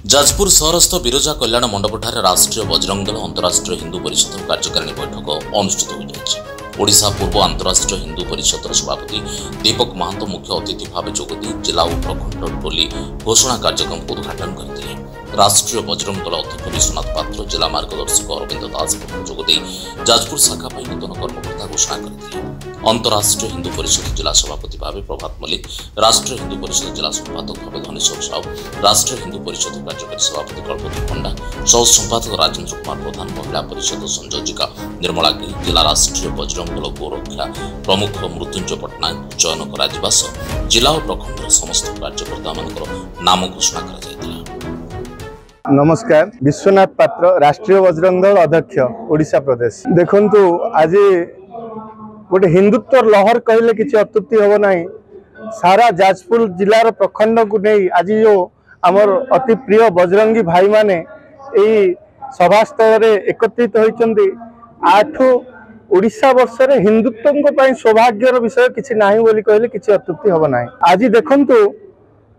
जाजपुर सहरस्थ बिरजा कल्याण मंडपठारे राष्ट्रीय बजरंग दल अंतर्राष्ट्रीय हिंदू परिषद कार्यकारिणी बैठक अनुष्ठित हो ओडिशा पूर्व अंतर्राष्ट्रीय हिंदू परिषद सभापति दीपक महांतो मुख्य अतिथि भाव जोगदी जिला और प्रखंड टोली घोषणा कार्यक्रम को उद्घाटन करते राष्ट्रीय बजरंग दल अध्यक्ष विश्वनाथ पात्र जिला मार्गदर्शक अरविंद दास जोगदी जाजपुर शाखा नूतन कर्मकर्ता घोषणा करते अंतर्राष्ट्रीय हिंदू परिषद जिला सभापति भाव प्रभात मल्लिक राष्ट्रीय हिंदू परिषद जिला संपादक भाव धनेश्वर साहू राष्ट्रीय हिंदू परिषद कार्यकारी सभापति कल्पना पंडा सह संपादक राजेन्द्र कुमार प्रधान महिला परिषद संयोजिका निर्मला गिरी जिला राष्ट्रीय बजरंग दल गौरक्षा प्रमुख मृत्युंजय पट्टनायक चयन कर जिला और प्रखंड समस्त कार्यकर्ता नाम घोषणा कर। नमस्कार, विश्वनाथ पात्र राष्ट्रीय बजरंग दल अध्यक्ष ओडिशा प्रदेश। देखंतु आज गोटे हिंदुत्व लहर कहले किसी अत्युक्ति हम ना। सारा जाजपुर जिलार प्रखंड को नहीं आज जो आमर अति प्रिय बजरंगी भाई माने यही सभास्थल एकत्रित होती 8 ओडिशा वर्ष हिंदुत्व सौभाग्यर विषय किसी ना बोली कहले किसी अत्युक्ति हम ना। आज देखंतु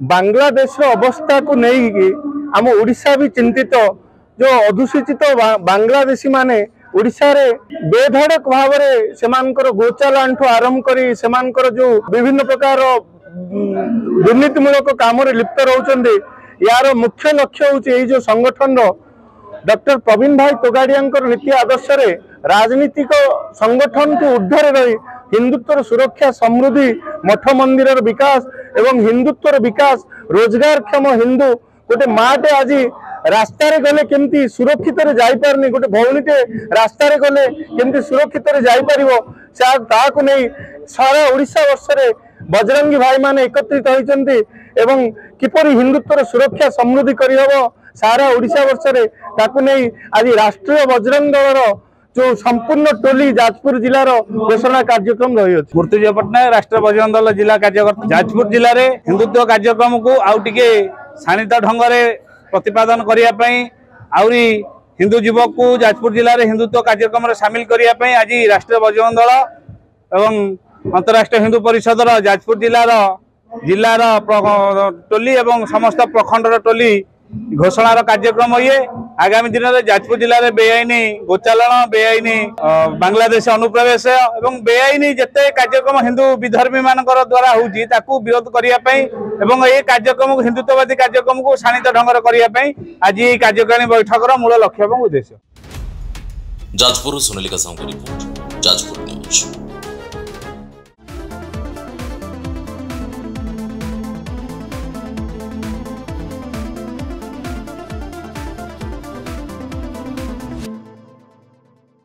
बांग्लादेश अवस्था को नहीं आम ओडिशा भी चिंतित जो अधुसूचित बांग्लादेशी माने ओडिशा रे बेधड़क भाव गोचालांठू आरंभ करी जो विभिन्न प्रकार दुर्नीतिमूलक काम लिप्त रहउछन्ते यार मुख्य लक्ष्य होउछि जो संगठन डॉक्टर प्रवीण भाई तोगाड़िया नीति आदर्श रे राजनीतिक संगठन को ऊर्ध्वर रही हिंदुत्व सुरक्षा समृद्धि मठ मंदिर विकास एवं हिंदुत्व विकास रोजगारक्षम हिंदू गोटे माटे आज रास्ता रे गले केमती सुरक्षित रे जाई पारनी गोटे भौणीटे रास्ता रे गले केमती सुरक्षित रे जाई परिवो ताकू नहीं सारा ओडिशा वर्ष रे बजरंगी भाई माने एकत्रित होइचंती एवं किपरि हिंदुत्व सुरक्षा समृद्धि करि हबो सारा ओडिशा वर्ष रे ताकू नहीं आज राष्ट्रीय बजरंग दलर जो संपूर्ण टोली जाजपुर जिलार घोषणा कार्यक्रम रही है। मृत्युंजय पट्टनायक राष्ट्रीय बजरंग दल जिला कार्यकर्ता जाजपुर जिले में हिंदुत्व कार्यक्रम को आउ टिके शाणित ढंग से प्रतिपादन करने आउरी हिंदू युवक को जाजपुर जिले में हिंदुत्व कार्यक्रम में सामिल करने आज राष्ट्रीय बजरंग दल एवं अंतर्राष्ट्रीय हिंदू परिषद जाजपुर जिलार टोली एवं समस्त प्रखंडर टोली घोषणार कार्यक्रम ये आगामी दिन में जाजपुर जिले में बेआईनी गोचालन बेआईनी बांग्लादेश अनुप्रवेश एवं बेआईनी जिते कार्यक्रम हिंदू विधर्मी मान द्वारा होता विरोध करने एवं ये कार्यक्रम हिंदुत्ववादी कार्यक्रम को शाणित ढंग करने आज ये कार्यकारिणी बैठक मूल लक्ष्य और उद्देश्य। Jajpur Sonalika Sahu report, Jajpur news.